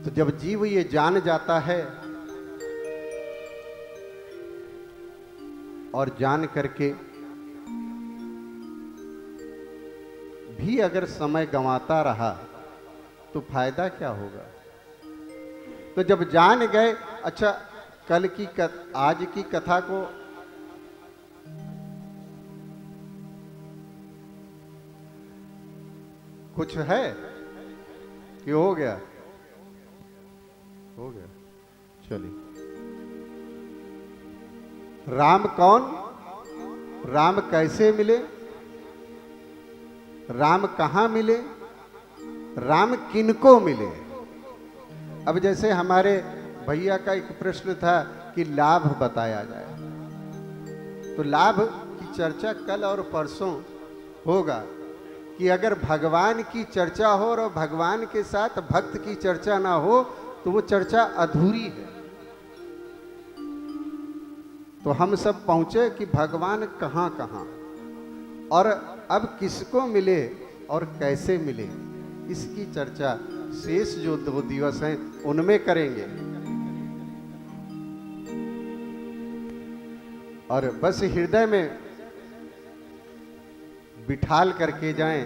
तो जब जीव ये जान जाता है और जान करके भी अगर समय गंवाता रहा तो फायदा क्या होगा। तो जब जान गए, अच्छा कल की आज की कथा को कुछ है कि हो गया, हो गया। चलिए, राम कौन, राम कैसे मिले, राम कहां मिले, राम किनको मिले। अब जैसे हमारे भैया का एक प्रश्न था कि लाभ बताया जाए, तो लाभ की चर्चा कल और परसों होगा कि अगर भगवान की चर्चा हो और भगवान के साथ भक्त की चर्चा ना हो तो वो चर्चा अधूरी है। तो हम सब पहुंचे कि भगवान कहां कहां और अब किसको मिले और कैसे मिले, इसकी चर्चा शेष जो 2 दिवस हैं उनमें करेंगे। और बस हृदय में बिठाल करके जाएं,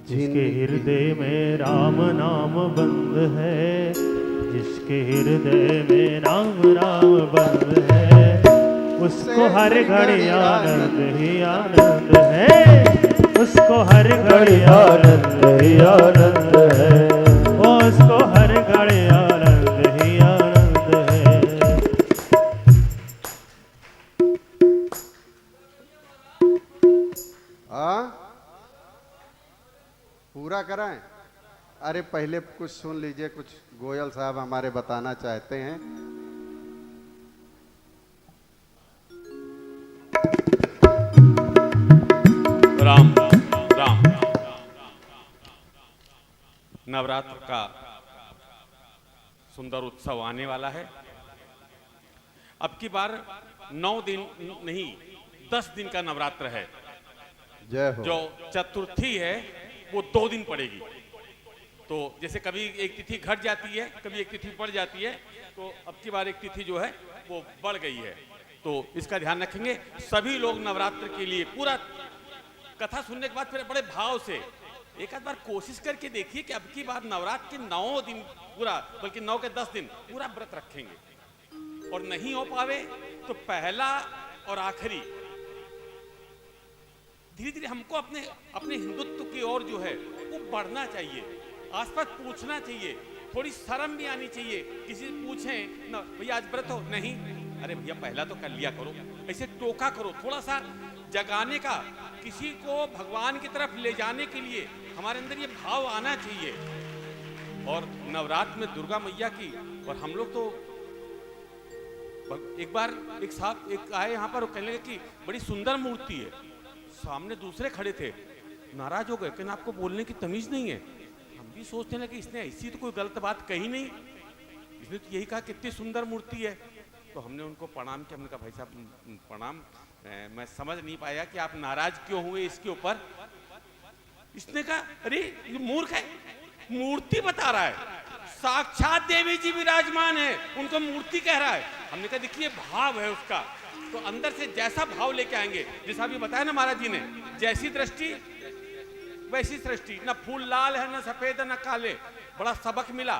जिसके हृदय में राम नाम बंद है, जिसके हृदय में राम राम बंद है, उसको हर घड़ी आनंद ही आनंद है, उसको हर घड़ी आनंद ही आनंद है, उसको हर घड़ी आनंद ही आनंद है। पूरा कराएं। अरे पहले कुछ सुन लीजिए, कुछ गोयल साहब हमारे बताना चाहते हैं। राम राम। नवरात्र का सुंदर उत्सव आने वाला है। अब की बार 9 दिन नहीं 10 दिन का नवरात्र है। जय हो। जो चतुर्थी है वो 2 दिन पड़ेगी। तो जैसे कभी एक तिथि घट जाती है, कभी एक तिथि बढ़ जाती है, तो अब की बार एक तिथि जो है वो बढ़ गई है। तो इसका ध्यान रखेंगे। सभी लोग नवरात्र के लिए पूरा कथा सुनने के बाद फिर बड़े भाव से एक आध बार कोशिश करके देखिए कि अब की बार नवरात्र के 9 दिन पूरा, बल्कि 9 के 10 दिन पूरा व्रत रखेंगे। और नहीं हो पावे तो पहला और आखिरी धीरे धीरे हमको अपने अपने हिंदुत्व की ओर जो है वो बढ़ना चाहिए। आसपास पूछना चाहिए, थोड़ी शर्म भी आनी चाहिए। किसी से पूछें ना, भैया आज व्रत हो? नहीं। अरे भैया पहला तो कर लिया करो। ऐसे टोका करो, थोड़ा सा जगाने का, किसी को भगवान की तरफ ले जाने के लिए हमारे अंदर ये भाव आना चाहिए। और नवरात्र में दुर्गा मैया की, और हम लोग तो एक बार एक साहब एक आए यहाँ पर, कहने लगे कि बड़ी सुंदर मूर्ति है। सामने दूसरे खड़े थे, नाराज हो गए, कहना आपको बोलने की तमीज नहीं है। हम भी सोचने लगे इसने ऐसी तो कोई गलत बात कही नहीं, इसने तो यही कहा कितनी सुंदर मूर्ति है। तो हमने उनको प्रणाम किया। हमने कहा भाई साहब प्रणाम, मैं समझ नहीं पाया कि आप नाराज क्यों हुए इसके ऊपर। इसने कहा अरे ये मूर्ख है, मूर्ति बता रहा है, साक्षात देवी जी विराजमान है, उनको मूर्ति कह रहा है। हमने कहा देखिए भाव है उसका, तो अंदर से जैसा भाव लेके आएंगे, जैसा अभी बताया ना महाराज जी ने, जैसी दृष्टि वैसी सृष्टि। ना फूल लाल है, ना सफेद है, ना काले। बड़ा सबक मिला।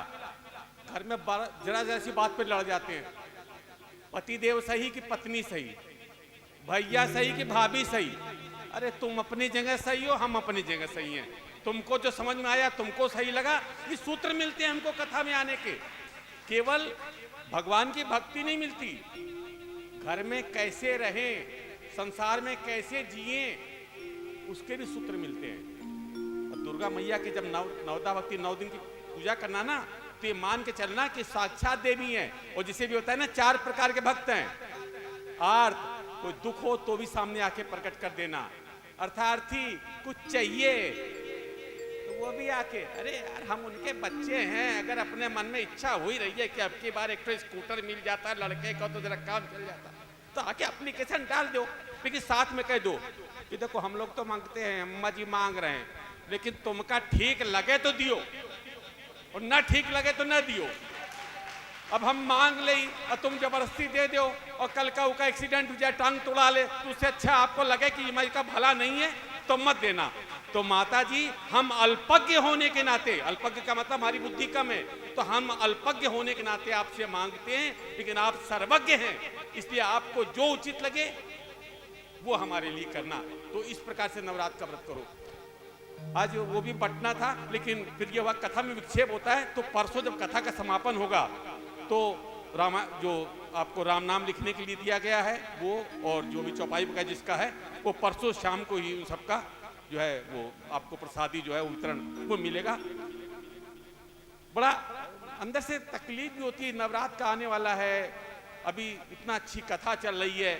घर में जरा जैसी बात पे लड़ जाते हैं, पति देव सही कि पत्नी सही, भैया सही कि भाभी सही। अरे तुम अपनी जगह सही हो, हम अपनी जगह सही हैं। तुमको जो समझ में आया, तुमको सही लगा, ये सूत्र मिलते हैं हमको कथा में आने के। केवल भगवान की भक्ति नहीं मिलती, घर में कैसे रहें, संसार में कैसे जिए, उसके भी सूत्र मिलते हैं। और दुर्गा मैया के जब नवदा भक्ति 9 दिन की पूजा करना ना, तो ये मान के चलना कि साक्षात देवी है। और जिसे भी होता है ना, 4 प्रकार के भक्त हैं। आर्त, कोई दुख हो तो भी सामने आके प्रकट कर देना। अर्थार्थी, कुछ चाहिए तो वो भी आके, अरे यार हम उनके बच्चे हैं, अगर अपने मन में इच्छा हुई रही है कि अब की बार एक तो स्कूटर मिल जाता है लड़के का तो जरा काम चल जाता, तो आके एप्लीकेशन डाल दो। लेकिन साथ में कह दो कि देखो हम लोग तो मांगते हैं, अम्मा जी मांग रहे हैं, लेकिन तुमका ठीक लगे तो दियो, और ना ठीक लगे तो ना दियो। अब हम मांग ले और तुम जबरदस्ती दे दो और कल का उका एक्सीडेंट हो जाए, टांग तोड़ा ले, तो उससे अच्छा आपको लगे कि ये का भला नहीं है तो मत देना। तो माता जी, हम अल्पज्ञ होने के नाते, अल्पज्ञ का मतलब हमारी बुद्धि कम है, तो हम अल्पज्ञ होने के नाते आपसे मांगते हैं, लेकिन आप सर्वज्ञ हैं, इसलिए आपको जो उचित लगे वो हमारे लिए करना। तो इस प्रकार से नवरात्र का व्रत करो। आज वो भी पटना था, लेकिन फिर ये हुआ कथा में विक्षेप होता है, तो परसों जब कथा का समापन होगा तो जो आपको राम नाम लिखने के लिए दिया गया है वो, और जो भी चौपाई का जिसका है वो परसों शाम को ही उन सबका जो है वो आपको प्रसादी जो है वितरण वो मिलेगा। बड़ा अंदर से तकलीफ भी होती है, नवरात्र का आने वाला है, अभी इतना अच्छी कथा चल रही है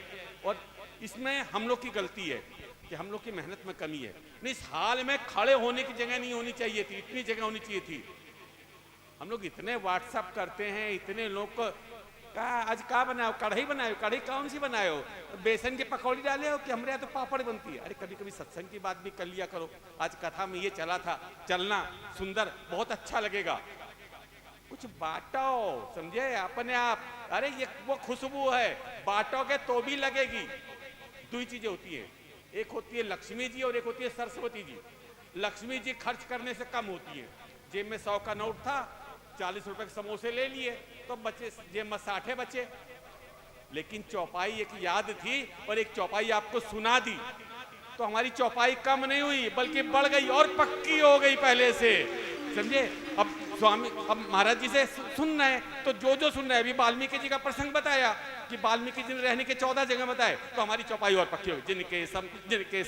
और इसमें हम लोग की गलती है कि हम लोग की मेहनत में कमी है। नहीं, इस हाल में खड़े होने की जगह नहीं होनी चाहिए थी, इतनी जगह होनी चाहिए थी। हम लोग इतने व्हाट्सएप करते हैं, इतने लोग को आज का बनाओ, कढ़ाई बनाओ, कढ़ाई कौन सी बनाओ, बेसन की पकौड़ी डाले हो कि हमारे यहाँ तो पापड़ बनती है। अरे कभी कभी सत्संग की बात भी कर लिया करो। आज कथा में ये चला था, चलना सुंदर, बहुत अच्छा लगेगा, कुछ बांटो, समझे अपने आप। अरे ये वो खुशबू है, बांटोगे तो भी लगेगी। दो ही चीजें होती है, एक होती है लक्ष्मी जी और एक होती है सरस्वती जी। लक्ष्मी जी खर्च करने से कम होती है। जेब में 100 का नोट था, 40 रुपए के समोसे ले लिए तो बचे जेब में 60 बचे। लेकिन चौपाई एक याद थी और एक चौपाई आपको सुना दी, तो हमारी चौपाई कम नहीं हुई बल्कि बढ़ गई और पक्की हो गई पहले से, समझे। अब स्वामी, अब महाराज जी से सुन रहे हैं तो जो सुन रहे हैं, अभी वाल्मीकि जी का प्रसंग बताया कि वाल्मीकि जी ने रहने के 14 जगह बताए, तो हमारी चौपाई और पक्की हो गई। जिनके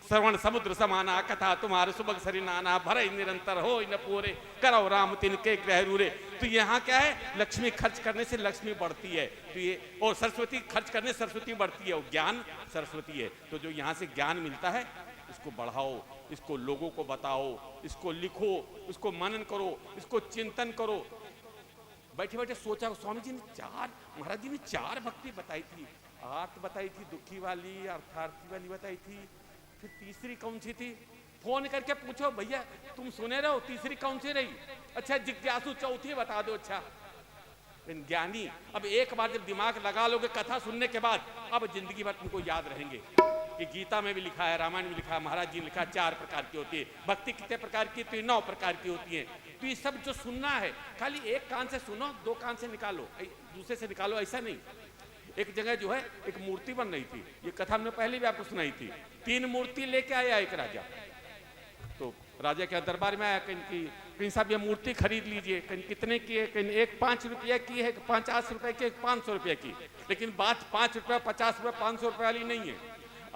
श्रवण समुद्र समाना, कथा तुम्हारे सुबह सरी नाना, भरे निरंतर हो न पूरे, करो राम तिनके ग्रह रूरे। तो यहाँ क्या है, लक्ष्मी खर्च करने से लक्ष्मी बढ़ती है, तो ये, और सरस्वती खर्च करने से सरस्वती बढ़ती है, और ज्ञान सरस्वती है। तो जो यहाँ से ज्ञान मिलता है इसको बढ़ाओ, इसको लोगों को बताओ, इसको लिखो, इसको मनन करो, इसको चिंतन करो। बैठे बैठे सोचा, स्वामी जी ने महाराज जी ने 4 भक्ति बताई थी, आर्त बताई थी, दुखी वाली, अर्थार्थी वाली बताई थी, फिर तीसरी कौन सी थी? फोन करके पूछो, भैया तुम सुने रहो, तीसरी कौन सी रही? अच्छा जिज्ञासु चौथी बता दो। अच्छा ज्ञानी, अब एक बार जब दिमाग लगा लोगे कथा सुनने के बाद, अब जिंदगी भर तुमको याद रहेंगे कि गीता में भी लिखा है, रामायण में लिखा है, महाराज जी ने लिखा है 4 प्रकार की होती है भक्ति। कितने प्रकार की? तो 9 प्रकार की होती है। तो ये सब जो सुनना है, खाली एक कान से सुनो, 2 कान से निकालो, दूसरे से निकालो, ऐसा नहीं। एक जगह जो है एक मूर्ति बन रही थी, ये कथा हमने पहले भी आपको सुनाई थी। 3 मूर्ति लेके आया एक राजा, तो राजा के दरबार में आया, कहीं साहब ये मूर्ति खरीद लीजिए। कहीं कितने की है? कहीं एक 5 रुपये की है, 50 रुपए की, 500 रुपये की। लेकिन बात 5 रुपये, 50 रुपये, 500 रुपये वाली नहीं है।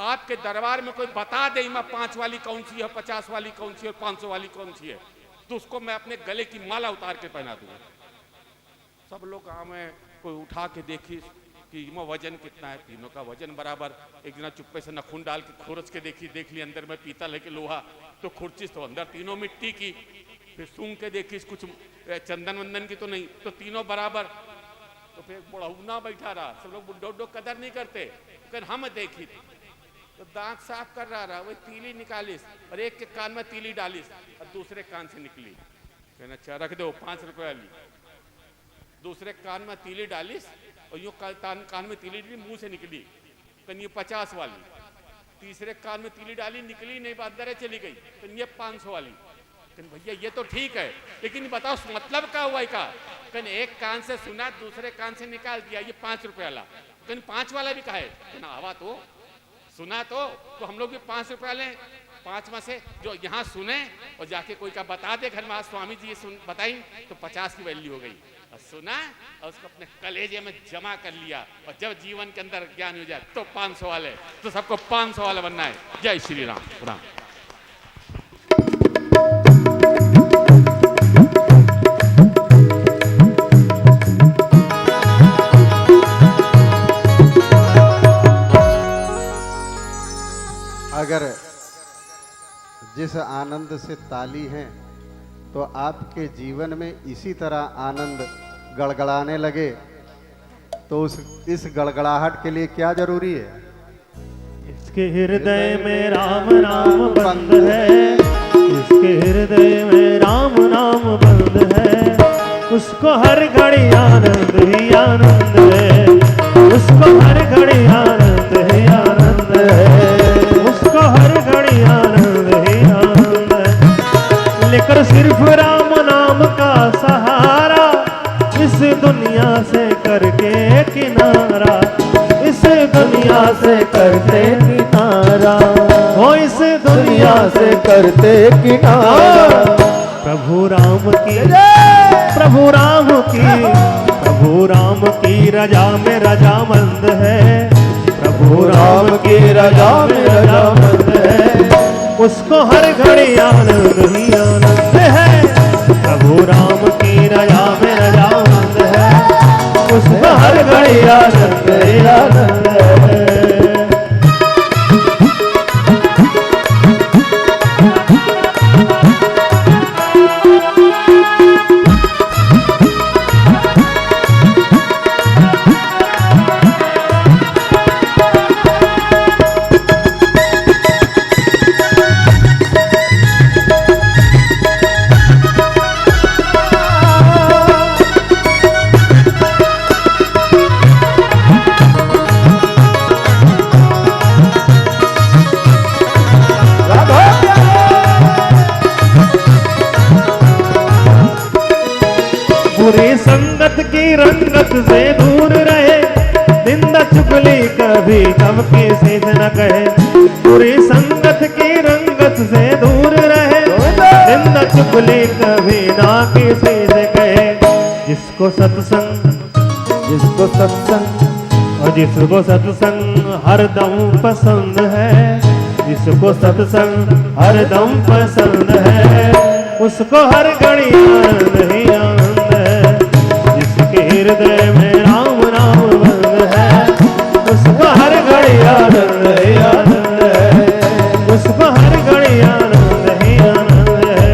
आपके दरबार में कोई बता दे मैं 5 वाली कौन सी है, 50 वाली कौन सी है, 500 वाली कौन सी है, तो उसको मैं अपने गले की माला उतार के पहना दूंगा। सब लोग हमें कोई उठा के देखी कि इसमें वजन कितना है, तीनों का वजन बराबर। एक जना चुप्पे से नखून डाल के खोरच के देख ली, अंदर में पीतल है कि लोहा, तो खुर्ची तो अंदर तीनों मिट्टी की। फिर सूंघ के देखी कुछ चंदन वंदन की तो नहीं, तो तीनों बराबर। तो फिर बुढ़ौना बैठा रहा, सब लोग बुड्ढो कदर नहीं करते, फिर हम देखी तो दांत साफ कर रहा, वही तीली निकालिस और एक के कान में तीली डालिस और दूसरे कान से निकली। कहना अच्छा रख दो 5 रुपये वाली। दूसरे कान में तीली डालिस और यूँ कान में तीली डाली, मुंह से निकली, कहीं 50 वाली। तीसरे कान में तीली डाली, निकली नहीं, अंदर चली गई, कहीं 500 वाली। कहीं भैया ये तो ठीक है, लेकिन बताओ मतलब क्या हुआ का? कहीं एक कान से सुना, दूसरे कान से निकाल दिया, ये 5 रुपये वाला। कहीं 5 वाला भी कहा है ना, हवा तो सुना तो हम लोग भी 5 रुपये वाले 5 में से जो यहाँ सुने और जाके कोई का बता दे घर में, आज स्वामी जी ये बताई, तो 50 की वैल्यू हो गई। और सुना और उसको अपने कलेजे में जमा कर लिया, और जब जीवन के अंदर ज्ञान हो जाए तो 500 वाले। तो सबको 500 वाला बनना है। जय श्री राम। राम। अगर जिस आनंद से ताली हैं तो आपके जीवन में इसी तरह आनंद गड़गड़ाने लगे, तो इस गड़गड़ाहट के लिए क्या जरूरी है? इसके हृदय में राम नाम बंद है, इसके हृदय में राम नाम बंद है। उसको हर घड़ी आनंद ही आनंद है, उसको हर घड़ी आनंद ही आनंद है, उसको हर घड़ी आनंद ही आनंद है। लेकर सिर्फ राम नाम का सहारा, इस दुनिया से करके किनारा, इस दुनिया से करते किनारा, हो इस दुनिया से करते किनारा। प्रभु राम की, प्रभु राम की, प्रभु राम की रजा में रजामंद है, प्रभु राम की रजा में रजामंद है, उसको हर घड़ी आनंद ही आनंद है। प्रभु राम की रजा में रजामंद है, उसको हर घड़ी आनंद ही आनंद है। बुरी संगत की रंगत से दूर रहे, निंदा चुगली कभी कब किसी से न कहे। बुरी संगत की रंगत से दूर रहे, निंदा चुगली कभी ना किसी से कहे। जिसको सत्संग, जिसको सत्संग और जिसको सत्संग हरदम पसंद है, जिसको सत्संग हरदम पसंद है, उसको हर घड़ी आनंद ही आनंद है। जिसके हृदय में राम नाम बंद है, उसको हर घड़ी आनंद ही आनंद है, उसको हर घड़ी आनंद ही आनंद है।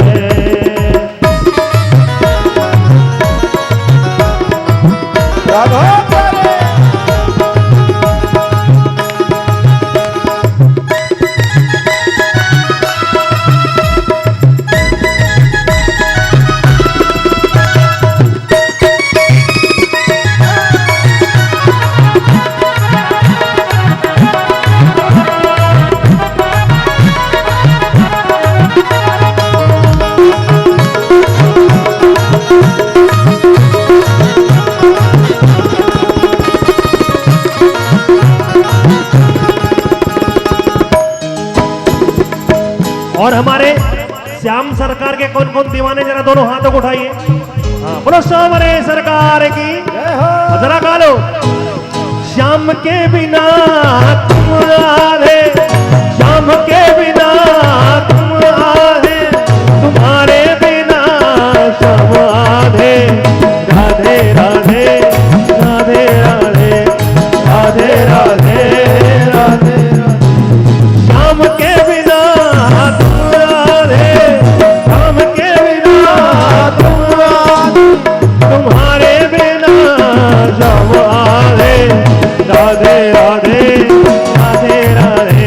और हमारे श्याम सरकार के कौन कौन दीवाने, जरा दोनों हाथों को उठाइए। हाँ, बोलो सोमरे सरकार की जरा गा लो। श्याम के बिना तुम आधे, श्याम के बिना तुम आधे, तुम्हारे बिना श्याम आधे। राधे राधे राधे राधे राधे राधे राधे, श्याम के बिना तुम्हारे बिना श्याम आधे। राधे राधे राधे राधे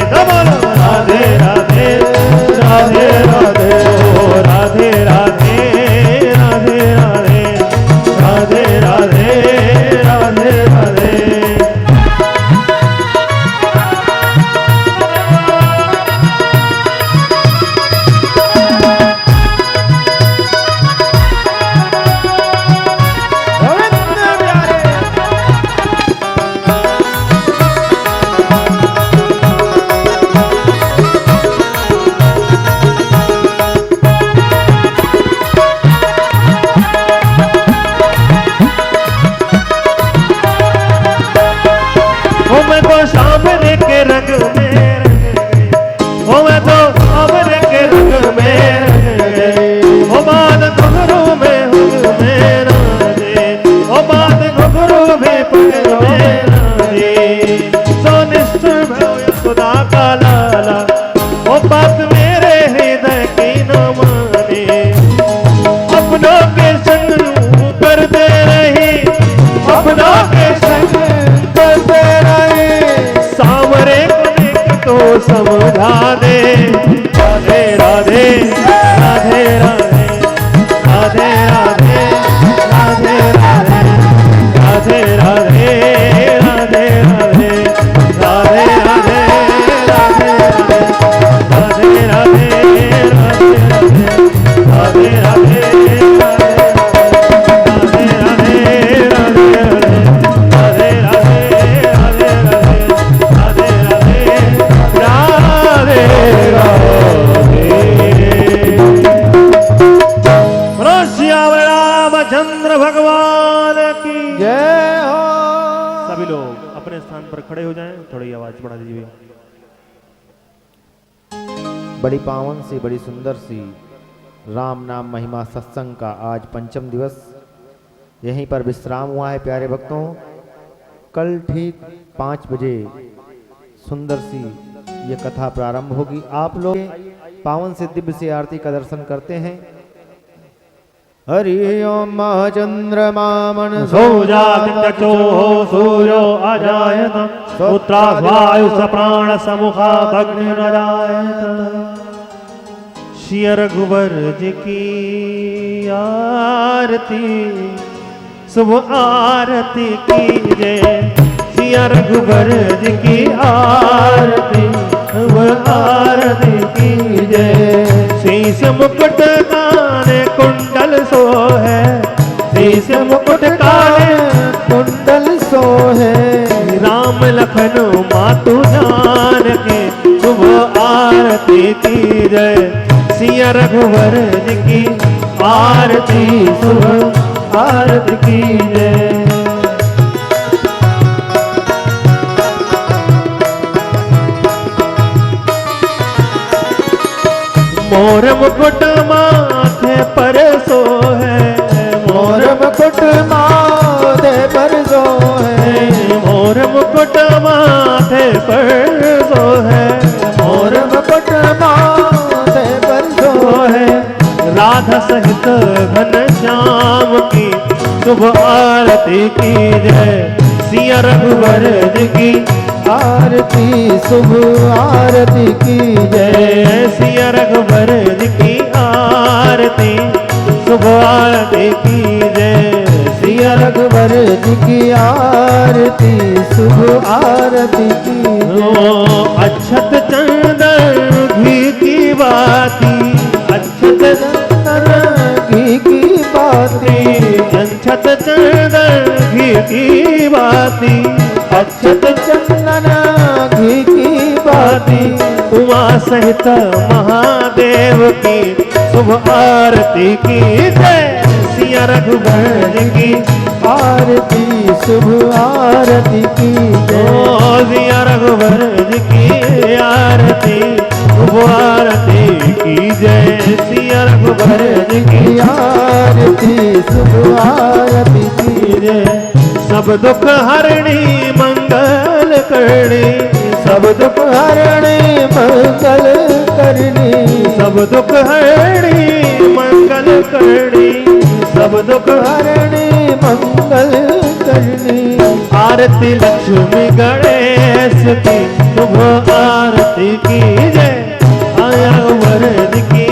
पर खड़े हो जाएं, थोड़ी आवाज बढ़ा दीजिए। बड़ी पावन सी, बड़ी सुंदर सी राम नाम महिमा सत्संग का आज पंचम दिवस यहीं पर विश्राम हुआ है। प्यारे भक्तों, कल ठीक 5 बजे सुंदर सी ये कथा प्रारंभ होगी। आप लोग पावन से दिव्य से आरती का दर्शन करते हैं। हरि ओम चंद्रमा मनसो जातिचो सूर्यो अजायत पुत्रावायु सप्राण समुखा अग्नि न जायत। श्री रघुवर जी की आरती, शुभ आरती कीजिए। श्री रघुवर जी की आरती, शुभ आरती कीजिए। शीश मुकुट काने कुंडल सो है, शीश मुकुट काने कुंडल सो है। राम लखन मातु जान के, शुभ आरती कीजिए। सिया रघुवर जी की आरती, शुभ आरती कीजिए। मोर मुकुट माथे पर सो है, मोर मुकुट माथे पर सो है। मोर मुकुट माथे पर सो है, मोर मुकुट माथे पर सो है। राधा सहित घन श्याम की, शुभ आरती कीजिए। सिया रघुवर जी की आरती, शुभ आरती की जय। सिया रघुवर जी की आरती, शुभ आरती की जय। सिया रघुवर जी की आरती, शुभ आरती की जय। अक्षत चंदन घी की बाती, अक्षत चंदन घी की बाती, अक्षत चंदन घी की बाती, अक्षत चंदन घी की बाती। उमा सहित महादेव की, शुभ आरती की जय। सिया रघुवर जी की आरती, शुभ आरती की जय। सिया रघुवर जी की आरती, शुभ आरती की जय। सिया रघुवर जी की आरती, शुभ आरती की जय। सब दुख हरणी मंगल करणी, सब दुख हरणी मंगल करनी, सब दुख हरणी मंगल करणी, सब दुख हरणी मंगल करनी। आरती लक्ष्मी गणेश की, शुभ आरती की जय। आया वरद की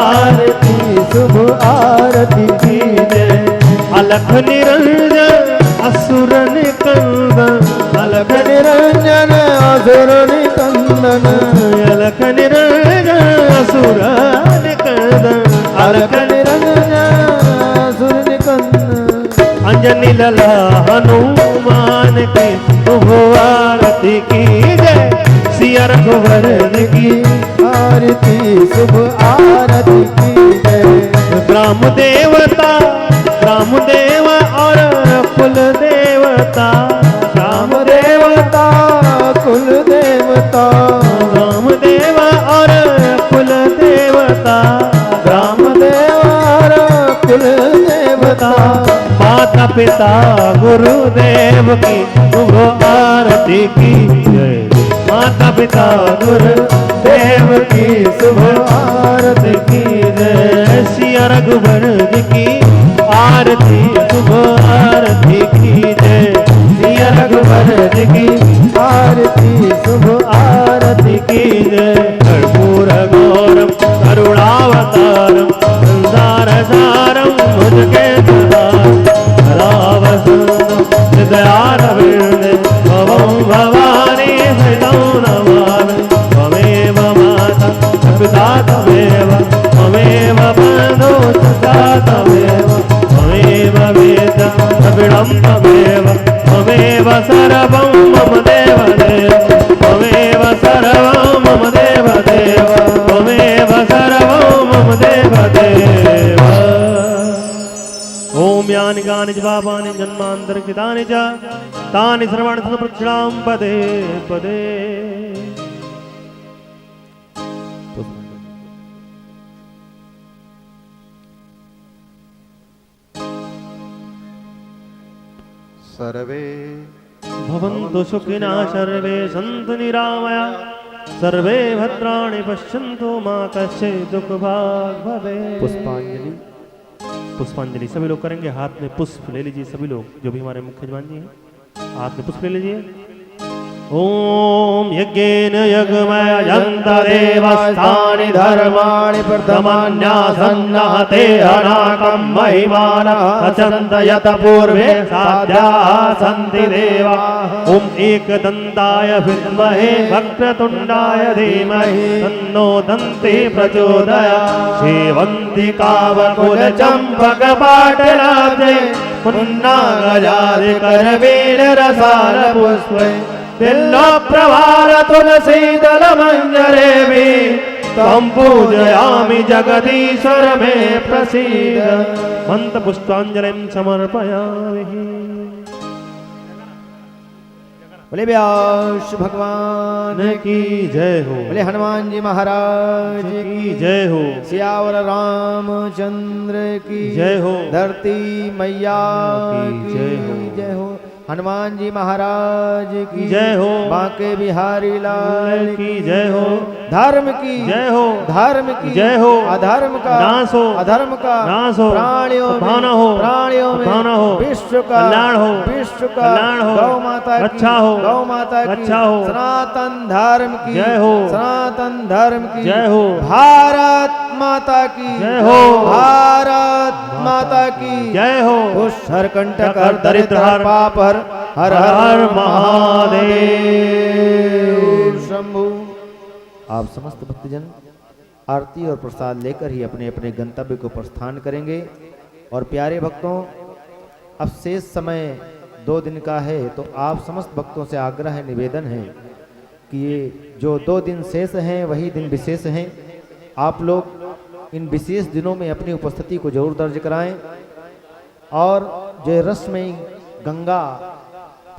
आरती, शुभ आरती की जय। अलख निरंजन असुर निकंदन, अलख निरंजन असुर निकंदन, अलख निरंजन असुर निकंदन, अलख निरंजन असुर निकंदन। अंजनी लला हनुमान की, शुभ आरती की जय। सिया रघुवर जी की आरती, शुभ आरती की जय। ग्राम देवता, ग्राम देव और कुल देवता, राम देवता कुल देवता, राम देव और कुल देवता, राम देव कुल देवता। माता पिता गुरुदेव की, शुभ आरती की जय। माता पिता गुरुदेव की, शुभ आरती की जय। सिया रघुवर जी की आरती, शुभ आरती की जय। सिया रघुवर जी की आरती, शुभ आरती की जय। कर्पूर गौरम करुणावतारम, संसार सारम भुजगे सदा। रावसुंदरम हृदयारविंदे, भवं भवानी हृदौ नमामि। त्वमेव माता पिता त्वमेव, त्वमेव बन्धो सखा त्वमेव, त्वमेव वेदं द्रविणं त्वमेव, त्वमेव सर्वं मम देवदेव, त्वमेव सर्वं मम देवदेव, त्वमेव सर्वं मम देवदेव। ओम या यानि कानि च पापानि जन्मान्तरकृतानि च तानि सर्वाणि प्रक्षणां पदे पदे। सर्वे भवन्तु सुखिनः सर्वे सन्तु निरामया सर्वे भद्राणि पश्यन्तु मा कश्चित् दुःखभाग् भवेत्। पुष्पांजलि। पुष्पांजलि सभी लोग करेंगे। हाथ में पुष्प ले लीजिए सभी लोग, जो भी हमारे मुख्य जवान जी हैं हाथ में पुष्प ले लीजिए। ओम यज्ञेन यज्ञमय जन्त देवस्थानि धर्माणि प्रथमान्यासन्नः ते अनाकं महिमानः अचन्त यत पूर्वे साध्याः सन्ति देवाः। ओम एकदन्ताय विद्महे वक्रतुण्डाय धीमहि तन्नो दन्ति प्रचोदयात्। सेवन्तिकावकुलचम्पकपाटलाब्धे पुन्नागजादिकरवीररसालपुष्पे तिल्लो प्रभार तुलसीदल मंजरे भी तम पूजयामि जगदीश्वर में प्रसीद। मंत्र पुष्पांजलिं समर्पयामि। बोले व्यास भगवान की जय हो। बोले हनुमान जी महाराज की जय हो। सियावर रामचंद्र की जय हो। धरती मैया की जय हो। जय हो। हनुमान जी महाराज की जय हो। बांके बिहारी लाल की जय हो। धर्म की जय हो। धर्म की जय हो। अधर्म का नाश हो। अधर्म का नाश हो। प्राणियों भाना में हो। प्राणियों में भाना हो। विश्व का कल्याण हो। विश्व का कल्याण हो। गौ माता की अच्छा हो। गौ माता की अच्छा हो। सनातन धर्म की जय हो। सनातन धर्म की जय हो। भारत माता की जय हो। भारत माता की जय हो। उस हर कंटक हर हर दरिद्र हर पाप हर हर हर महादेव शंभु। आप समस्त भक्तजन आरती और प्रसाद लेकर ही अपने अपने गंतव्य को प्रस्थान करेंगे। और प्यारे भक्तों, अब शेष समय 2 दिन का है, तो आप समस्त भक्तों से आग्रह है, निवेदन है कि ये जो 2 दिन शेष हैं वही दिन विशेष हैं। आप लोग इन विशेष दिनों में अपनी उपस्थिति को जरूर दर्ज कराएं। और जो रसमयी गंगा